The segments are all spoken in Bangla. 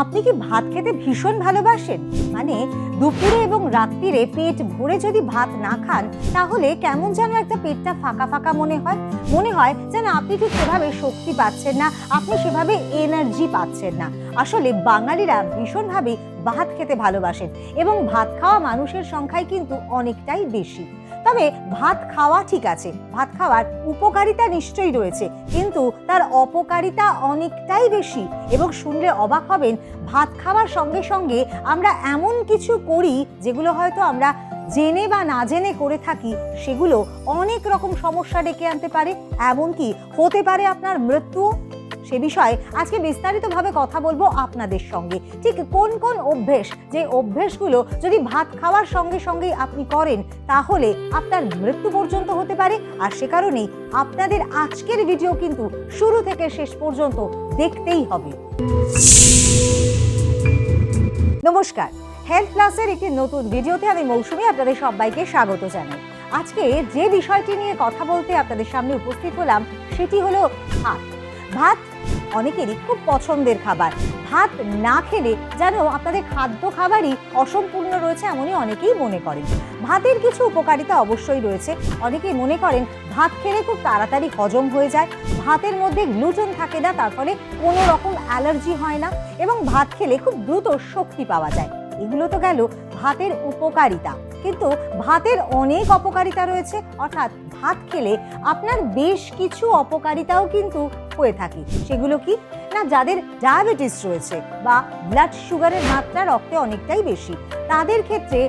আপনি কি ভাত খেতে ভীষণ ভালোবাসেন? মানে দুপুরে এবং রাত্রিরে পেট ভরে যদি ভাত না খান, তাহলে কেমন যেন একটা পেটটা ফাঁকা ফাঁকা মনে হয় যেন আপনি ঠিক সেভাবে শক্তি পাচ্ছেন না, আপনি সেভাবে এনার্জি পাচ্ছেন না। আসলে বাঙালিরা ভীষণভাবে ভাত খেতে ভালোবাসেন এবং ভাত খাওয়া মানুষের সংখ্যাই কিন্তু অনেকটাই বেশি। তবে ভাত খাওয়া ঠিক আছে, ভাত খাওয়ার উপকারিতা নিশ্চয়ই রয়েছে, কিন্তু তার অপকারিতা অনেকটাই বেশি। এবং শুনলে অবাক হবেন, ভাত খাওয়ার সঙ্গে সঙ্গে আমরা এমন কিছু করি যেগুলো হয়তো আমরা জেনে বা না জেনে করে থাকি, সেগুলো অনেক রকম সমস্যা ডেকে আনতে পারে, এমনকি হতে পারে আপনার মৃত্যু। সে বিষয়ে আজকে বিস্তারিতভাবে কথা বলবো আপনাদের সঙ্গে। ঠিক কোন কোন অভ্যেস, যে অভ্যেসগুলো যদি ভাত খাওয়ার সঙ্গে সঙ্গেই আপনি করেন, তাহলে আপনার মৃত্যু পর্যন্ত হতে পারে। আর সে কারণেই আপনাদের আজকের ভিডিও কিন্তু শুরু থেকে শেষ পর্যন্ত দেখতেই হবে। নমস্কার, হেলথ প্লাসের একটি নতুন ভিডিওতে আমি মৌসুমী আপনাদের সবাইকে স্বাগত জানাই। আজকে যে বিষয়টি নিয়ে কথা বলতে আপনাদের সামনে উপস্থিত হলাম, সেটি হলো ভাত। ভাত অনেকেরই খুব পছন্দের খাবার। ভাত না খেলে যেন আপনাদের খাদ্য খাবারই অসম্পূর্ণ রয়েছে, এমনই অনেকেই মনে করেন। ভাতের কিছু উপকারিতা অবশ্যই রয়েছে। অনেকেই মনে করেন ভাত খেলে খুব তাড়াতাড়ি হজম হয়ে যায়, ভাতের মধ্যে গ্লুটেন থাকে না, তার ফলে কোনো রকম অ্যালার্জি হয় না, এবং ভাত খেলে খুব দ্রুত শক্তি পাওয়া যায়। এগুলো তো গেল ভাতের উপকারিতা, কিন্তু ভাতের অনেক অপকারিতা রয়েছে। অর্থাৎ ভাত খেলে আপনার বেশ কিছু অপকারিতাও কিন্তু হয়ে থাকে। সেগুলো কি না, যাদের ডায়াবেটিস রয়েছে বা ব্লাড সুগারের মাত্রা রক্তে অনেকটাই বেশি, তাদের ক্ষেত্রে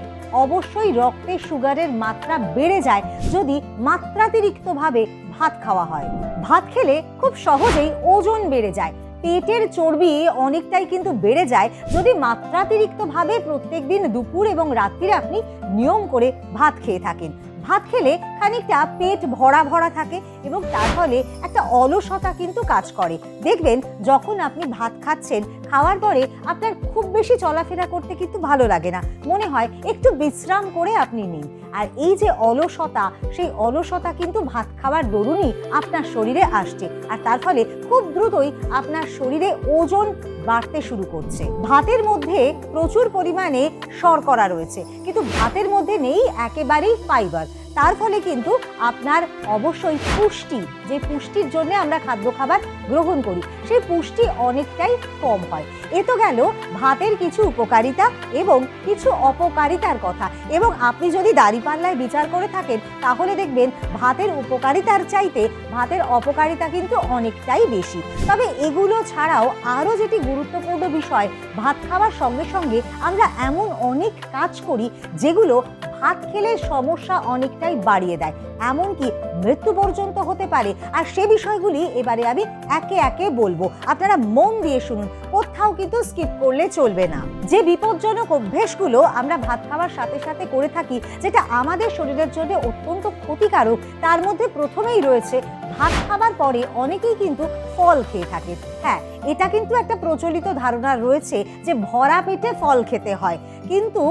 অবশ্যই রক্তে সুগারের মাত্রা বেড়ে যায় যদি মাত্রাতিরিক্তভাবে ভাত খাওয়া হয়। ভাত খেলে খুব সহজেই ওজন বেড়ে যায়, পেটের চর্বি অনেকটাই কিন্তু বেড়ে যায় যদি মাত্রাতিরিক্তভাবে প্রত্যেকদিন দুপুর এবং রাত্রিরে আপনি নিয়ম করে ভাত খেয়ে থাকেন। ভাত খেলে খানিকটা পেট ভরা ভরা থাকে এবং তার ফলে একটা অলসতা কিন্তু কাজ করে। দেখবেন যখন আপনি ভাত খাচ্ছেন, খাওয়ার পরে আপনার খুব বেশি চলাফেরা করতে কিন্তু ভালো লাগে না, মনে হয় একটু বিশ্রাম করে আপনি নিন। আর এই যে অলসতা, সেই অলসতা কিন্তু ভাত খাওয়ার দরুনই আপনার শরীরে আসছে, আর তার ফলে খুব দ্রুতই আপনার শরীরে ওজন বাড়তে শুরু করছে। ভাতের মধ্যে প্রচুর পরিমাণে শর্করা রয়েছে, কিন্তু ভাতের মধ্যে নেই একেবারেই ফাইবার। তার ফলে কিন্তু আপনার অবশ্যই পুষ্টি, যে পুষ্টির জন্য আমরা খাদ্য খাবার গ্রহণ করি, সেই পুষ্টি অনেকটাই কম হয়। এ তো গেল ভাতের কিছু উপকারিতা এবং কিছু অপকারিতার কথা। এবং আপনি যদি দাঁড়িপাল্লায় বিচার করে থাকেন, তাহলে দেখবেন ভাতের উপকারিতার চাইতে ভাতের অপকারিতা কিন্তু অনেকটাই বেশি। তবে এগুলো ছাড়াও আরও যেটি গুরুত্বপূর্ণ বিষয়, ভাত খাওয়ার সঙ্গে সঙ্গে আমরা এমন অনেক কাজ করি যেগুলো ভাত খেলে সমস্যা অনেকটাই বাড়িয়ে দেয়, এমনকি মৃত্যু পর্যন্ত হতে পারে। আর সে বিষয়গুলি এবারে আমি একে একে বলবো, আপনারা মন দিয়ে শুনুন, কোথাও কিন্তু স্কিপ করলে চলবে না। যে বিপজ্জনক অভ্যেসগুলো আমরা ভাত খাওয়ার সাথে সাথে করে থাকি, যেটা আমাদের শরীরের জন্য অত্যন্ত ক্ষতিকারক, তার মধ্যে প্রথমেই রয়েছে ভাত খাবার পরে অনেকেই কিন্তু ফল খেয়ে থাকে। হ্যাঁ, এটা কিন্তু একটা প্রচলিত ধারণা রয়েছে যে ভরা পেটে ফল খেতে হয়, কিন্তু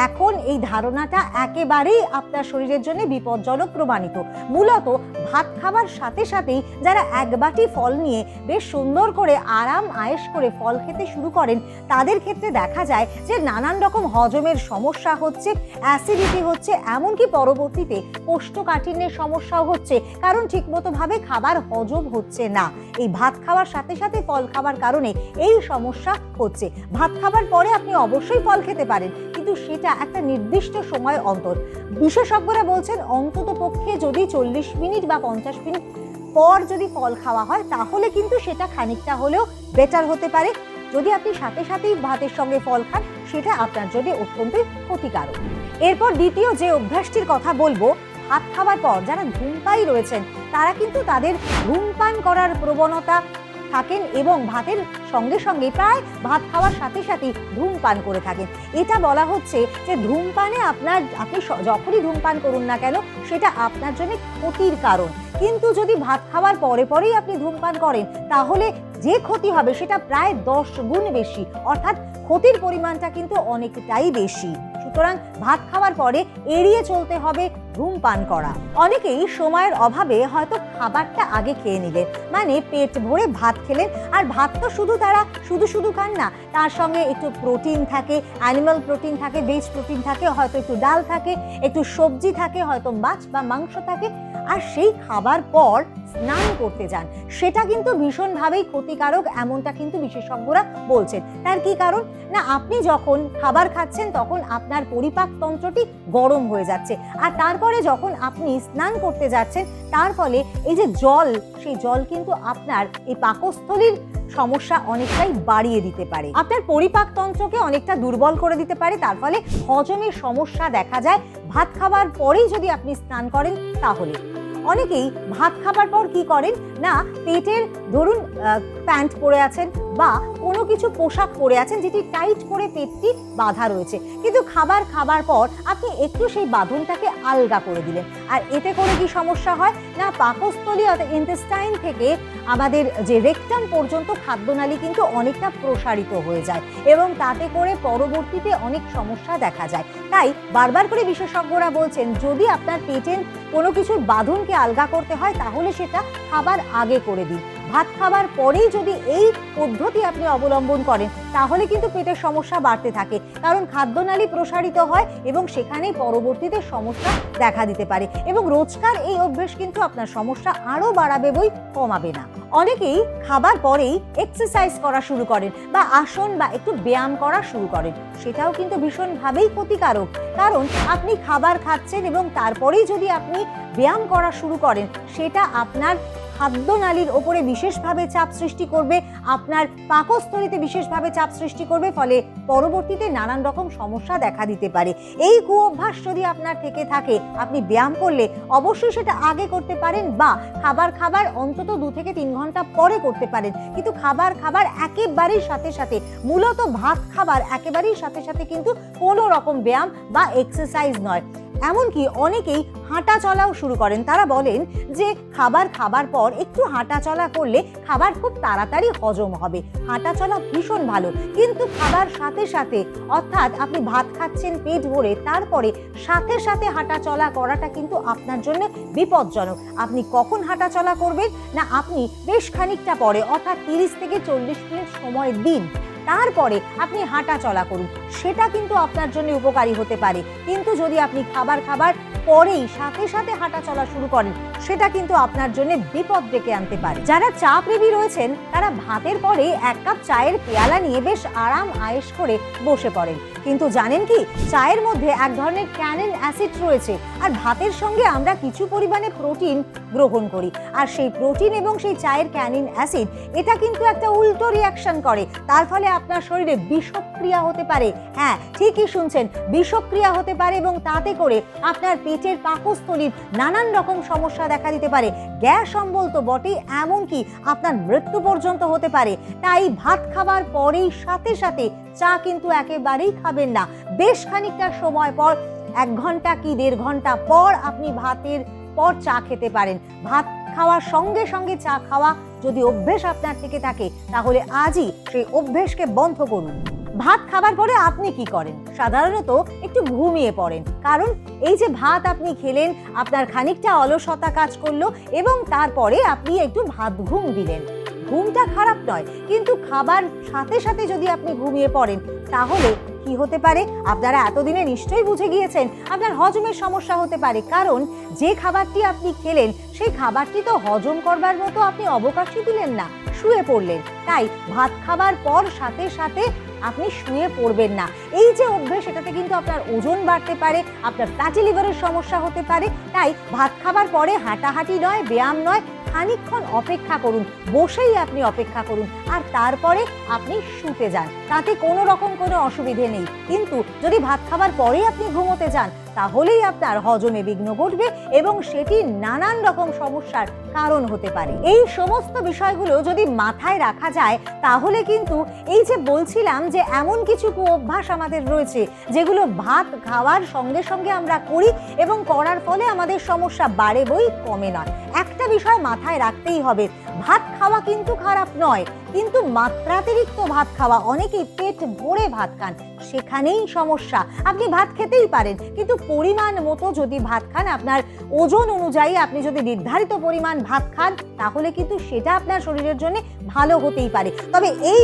এখন এই ধারণাটা একেবারেই আপনার শরীরের জন্য বিপজ্জনক প্রমাণিত। মূলত ভাত খাবার সাথে সাথেই যারা এক বাটি ফল নিয়ে বেশ সুন্দর করে আরাম আয়েশ করে ফল খেতে শুরু করেন, তাদের ক্ষেত্রে দেখা যায় যে নানান রকম হজমের সমস্যা হচ্ছে, অ্যাসিডিটি হচ্ছে, এমনকি পরবর্তীতে কোষ্ঠকাঠিন্যের সমস্যাও হচ্ছে, কারণ ঠিকমতো ভাবে খাবার হজম হচ্ছে না। এই ভাত খাওয়ার সাথে সাথে ফল খাবার কারণে এই সমস্যা হচ্ছে। ভাত খাবার পরে আপনি অবশ্যই ফল খেতে পারেন, কিন্তু সেটা একটা নির্দিষ্ট সময় অন্তর। বিশেষজ্ঞরা বলছেন অন্তত পক্ষে যদি 40 মিনিট বা 50 মিনিট পর যদি ফল খাওয়া হয়, তাহলে কিন্তু সেটা খানিকটা হলেও বেটার হতে পারে। যদি আপনি সাথে সাথেই ভাতের সঙ্গে ফল খান, সেটা আপনার জন্য অত্যন্ত ক্ষতিকারক। এরপর দ্বিতীয় যে অভ্যাসটির কথা বলবো, ভাত খাওয়ার পর যারা ধূমপায়ী রয়েছেন, তারা কিন্তু তাদের ধূমপান করার প্রবণতা থাকেন এবং ভাতের সঙ্গে সঙ্গে প্রায় ভাত খাওয়ার সাথে সাথে ধূমপান করে থাকেন। এটা বলা হচ্ছে যে ধূমপানে আপনি যখনই ধূমপান করুন না কেন, সেটা আপনার জন্য ক্ষতির কারণ। কিন্তু যদি ভাত খাওয়ার পরে পরেই আপনি ধূমপান করেন, তাহলে যে ক্ষতি হবে সেটা প্রায় 10 গুণ বেশি, অর্থাৎ ক্ষতির পরিমাণটা কিন্তু অনেকটাই বেশি। সুতরাং ভাত খাওয়ার পরে এড়িয়ে চলতে হবে ধূমপান করা। অনেকেই সময়ের অভাবে হয়তো খাবারটা আগে খেয়ে নিলেন, মানে পেট ভরে ভাত খেলেন। আর ভাত তো তারা শুধু খান না, তার সঙ্গে একটু প্রোটিন থাকে, অ্যানিমাল প্রোটিন থাকে, ভেজ প্রোটিন থাকে, হয়তো একটু ডাল থাকে, একটু সবজি থাকে, হয়তো মাছ বা মাংস থাকে। আর সেই খাবার পর স্নান করতে যান, সেটা কিন্তু ভীষণভাবেই ক্ষতিকারক, এমনটা কিন্তু বিশেষজ্ঞরা বলছেন। তার কি কারণ? না, আপনি যখন খাবার খাচ্ছেন তখন আপনার পরিপাক তন্ত্রটি গরম হয়ে যাচ্ছে, আর তারপরে যখন আপনি স্নান করতে যাচ্ছেন তার ফলে এই যে জল, সেই জল কিন্তু আপনার এই পাকস্থলীর সমস্যা অনেকটাই বাড়িয়ে দিতে পারে, আপনার পরিপাক তন্ত্রকে অনেকটা দুর্বল করে দিতে পারে। তার ফলে হজমের সমস্যা দেখা যায় ভাত খাবার পরেই যদি আপনি স্নান করেন তাহলে। অনেকেই ভাত খাবার পর কি করেন না, পেটের ধরুন প্যান্ট পরে আছেন বা কোনো কিছু পোশাক পরে আছেন যেটি টাইট করে পেটটি বাঁধা রয়েছে, কিন্তু খাবার পর আপনি একটু সেই বাঁধনটাকে আলগা করে দিলেন। আর এতে করে কি সমস্যা হয় না, পাকস্থলী অর্থাৎ ইন্টেস্টাইন থেকে আমাদের যে রেকটাম পর্যন্ত খাদ্যনালী কিন্তু অনেকটা প্রসারিত হয়ে যায় এবং তাতে করে পরবর্তীতে অনেক সমস্যা দেখা যায়। তাই বারবার করে বিশেষজ্ঞরা বলছেন, যদি আপনার পেটের কোনো কিছুর বাঁধনকে আলগা করতে হয় তাহলে সেটা খাবার আগে করে দিন। ভাত খাবার পরেই যদি এই পদ্ধতি আপনি অবলম্বন করেন তাহলে কিন্তু পেটের সমস্যা বাড়তে থাকে, কারণ খাদ্যনালী প্রসারিত হয় এবং সেখানেই পরবর্তীতে সমস্যা দেখা দিতে পারে। এবং রোজকার এই অভ্যেস কিন্তু আপনার সমস্যা আরও বাড়াবে বই কমাবে না। অনেকেই খাবার পরেই এক্সারসাইজ করা শুরু করেন বা আসন বা একটু ব্যায়াম করা শুরু করেন, সেটাও কিন্তু ভীষণভাবেই ক্ষতিকারক। কারণ আপনি খাবার খাচ্ছেন এবং তারপরেই যদি আপনি ব্যায়াম করা শুরু করেন, সেটা আপনার খাদ্যনালীর ওপরে বিশেষভাবে চাপ সৃষ্টি করবে, আপনার পাকস্থলীতে বিশেষভাবে চাপ সৃষ্টি করবে, ফলে পরবর্তীতে নানান রকম সমস্যা দেখা দিতে পারে। এই কুঅভ্যাস যদি আপনার থেকে থাকে, আপনি ব্যায়াম করলে অবশ্যই সেটা আগে করতে পারেন বা খাবার অন্তত 2 থেকে 3 ঘন্টা পরে করতে পারেন, কিন্তু খাবার একেবারেই সাথে মূলত ভাত খাবার একেবারেই সাথে কিন্তু কোনো রকম ব্যায়াম বা এক্সারসাইজ নয়। এমনকি অনেকেই হাঁটা চলাও শুরু করেন। তারা বলেন যে খাবার পর একটু হাঁটা চলা করলে খাবার খুব তাড়াতাড়ি হজম হবে, হাঁটা চলা ভীষণ ভালো। কিন্তু খাবার সাথে অর্থাৎ আপনি ভাত খাচ্ছেন পেট ভরে, তারপরে সাথে হাঁটা চলা করাটা কিন্তু আপনার জন্য বিপজ্জনক। আপনি কখন হাঁটা চলা করবেন না, আপনি বেশ খানিকটা পরে অর্থাৎ 30 থেকে 40 মিনিট সময় দিন, তারপরে আপনি হাঁটা চলা করুন, সেটা কিন্তু আপনার জন্য উপকারী হতে পারে। কিন্তু যদি আপনি খাবার পরেই সাথে হাঁটা চলা শুরু করেন, সেটা কিন্তু আপনার জন্য বিপদ ডেকে আনতে পারে। যারা চা প্রেমী রয়েছেন তারা ভাতের পরে 1 কাপ চায়ের পেয়ালা নিয়ে বেশ আরাম আয়েশ করে বসে পড়েন, কিন্তু জানেন কি, চায়ের মধ্যে এক ধরনের ট্যানিন অ্যাসিড রয়েছে, আর ভাতের সঙ্গে আমরা কিছু পরিমাণে প্রোটিন গ্রহণ করি, আর সেই প্রোটিন এবং সেই চায়ের ট্যানিন অ্যাসিড এটা কিন্তু একটা উল্টো রিয়াকশন করে, তার ফলে আপনার শরীরে বিষক্রিয়া হতে পারে। হ্যাঁ, ঠিকই শুনছেন, বিষক্রিয়া হতে পারে এবং তাতে করে আপনার পেটের পাকস্থলীর নানান রকম সমস্যা দেখা দিতে পারে। গ্যাস অম্বল তো বটেই, এমনকি আপনার মৃত্যু পর্যন্ত হতে পারে। তাই ভাত খাবার পরেই সাথে চা কিন্তু একেবারেই খাবেন না। বেশ খানিকটা সময় পর, 1 ঘন্টা কি 1.5 ঘন্টা পর আপনি ভাতের পর চা খেতে পারেন। ভাত খাওয়ার সঙ্গে চা খাওয়া যদি অভ্যেস আপনার থেকে থাকে, তাহলে আজই সেই অভ্যেসকে বন্ধ করুন। ভাত খাবার পরে আপনি কি করেন? সাধারণত একটু ঘুমিয়ে পড়েন, কারণ এই যে ভাত আপনি খেলেন, আপনার খানিকটা অলসতা কাজ করলো এবং তারপরে আপনি একটু ভাত ঘুম দিলেন। ঘুমটা খারাপ নয়, কিন্তু খাবার সাথে যদি আপনি ঘুমিয়ে পড়েন তাহলে কি হতে পারে? আপনারা এতদিনে নিশ্চয়ই বুঝে গিয়েছেন আপনার হজমের সমস্যা হতে পারে, কারণ যে খাবারটি আপনি খেলেন সেই খাবারটি তো হজম করবার মতো আপনি অবকাশই দিলেন না, শুয়ে পড়লেন। তাই ভাত খাবার পর সাথে আপনি শুয়ে পড়বেন না। এই যে অভ্যেস, এটাতে কিন্তু আপনার ওজন বাড়তে পারে, আপনার ফ্যাটি লিভারের সমস্যা হতে পারে। তাই ভাত খাবার পরে হাঁটাহাঁটি নয়, ব্যায়াম নয়, খানিকক্ষণ অপেক্ষা করুন, বসেই আপনি অপেক্ষা করুন, আর তারপরে আপনি শুতে যান, তাতে কোনো রকম কোনো অসুবিধে নেই। কিন্তু যদি ভাত খাবার পরেই আপনি ঘুমোতে যান, তাহলেই আপনার হজমে বিঘ্ন ঘটবে এবং সেটি নানান রকম সমস্যার কারণ হতে পারে। এই সমস্ত বিষয়গুলো যদি মাথায় রাখা যায়, তাহলে কিন্তু এই যে বলছিলাম যে এমন কিছু কুঅভ্যাস আমাদের রয়েছে যেগুলো ভাত খাওয়ার সঙ্গে আমরা করি এবং করার ফলে আমাদের সমস্যা বাড়ে বই কমে নয়। একটা বিষয় মাথায় রাখতেই হবে, ভাত খাওয়া কিন্তু খারাপ নয়, কিন্তু মাত্রাতিরিক্ত ভাত খাওয়া, অনেকেই পেট ভরে ভাত খান, সেখানেই সমস্যা। আপনি ভাত খেতেই পারেন, কিন্তু পরিমাণ মতো যদি ভাত খান, আপনার ওজন অনুযায়ী আপনি যদি নির্ধারিত পরিমাণ ভাত খান, তাহলে কিন্তু সেটা আপনার শরীরের জন্য ভালো হতেই পারে। তবে এই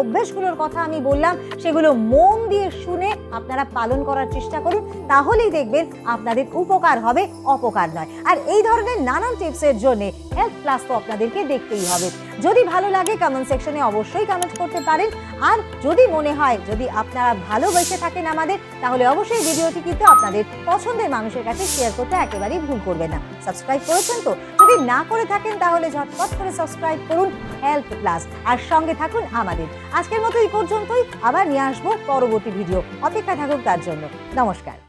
অভ্যেসগুলোর কথা আমি বললাম, সেগুলো মন দিয়ে শুনে আপনারা পালন করার চেষ্টা করুন, তাহলেই দেখবেন আপনাদের উপকার হবে, অপকার নয়। আর এই ধরনের নানান টিপসের জন্য হেলথ প্লাস তো আপনাদেরকে দেখতেই হবে। যদি ভালো লাগে কমেন্ট সেকশনে অবশ্যই কমেন্ট করতে পারেন। আর যদি মনে হয়, যদি আপনারা ভালোবেসে থাকেন আমাদের, তাহলে অবশ্যই ভিডিওটি কিন্তু আপনাদের পছন্দের মানুষের কাছে শেয়ার করতে একেবারেই ভুল করবেন না। সাবস্ক্রাইব করেছেন তো? যদি না করে থাকেন তাহলে ঝটপট করে সাবস্ক্রাইব করুন হেলথ প্লাস, আর সঙ্গে থাকুন আমাদের। আজকের মতো এই পর্যন্তই, আবার নিয়ে আসবো পরবর্তী ভিডিও, অপেক্ষা থাকুক তার জন্য। নমস্কার।